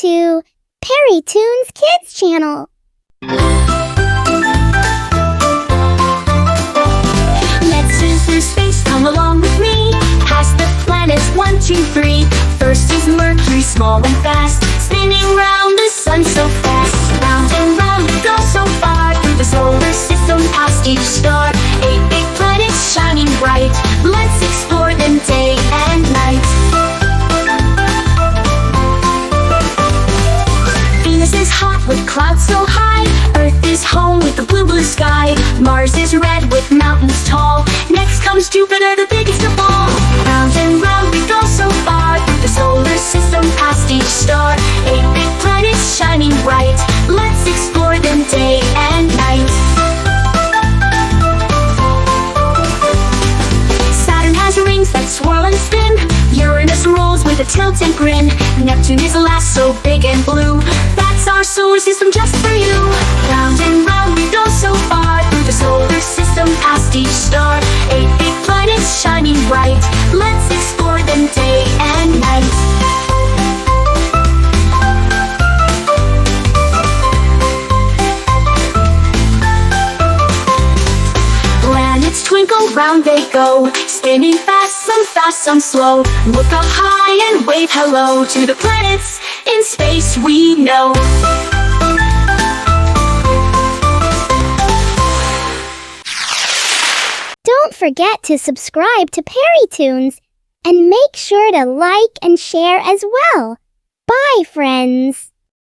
to Peri Toons Kids channel. Let's zoom through space, come along with me. Past the planets 1, 2, 3. First is Mercury, small and fast, spinning round the sun so fast. Round and round we go so far, through the solar system, past each star. 8 big planets shining bright, let's explore them day and night. Venus is hot with clouds so high, Earth is home with the blue, blue sky. Mars is red with mountains tall, next comes Jupiter, the biggest of all. Round and round we go so far, through the solar system, past each star. 8 big planets shining bright, let's explore them day and night. Saturn has rings that swirl and spin, Uranus rolls with a tilt and grin. Neptune is last, so big and blue, that's our solar system just for you. Round and round we go so far, through the solar system, past each star. 8 big planets shining bright, let's explore them day and night. Planets twinkle, round they go, spinning fast, some slow. Look up high and wave hello to the planets in space we know. Don't forget to subscribe to Peri Toons and make sure to like and share as well. Bye, friends!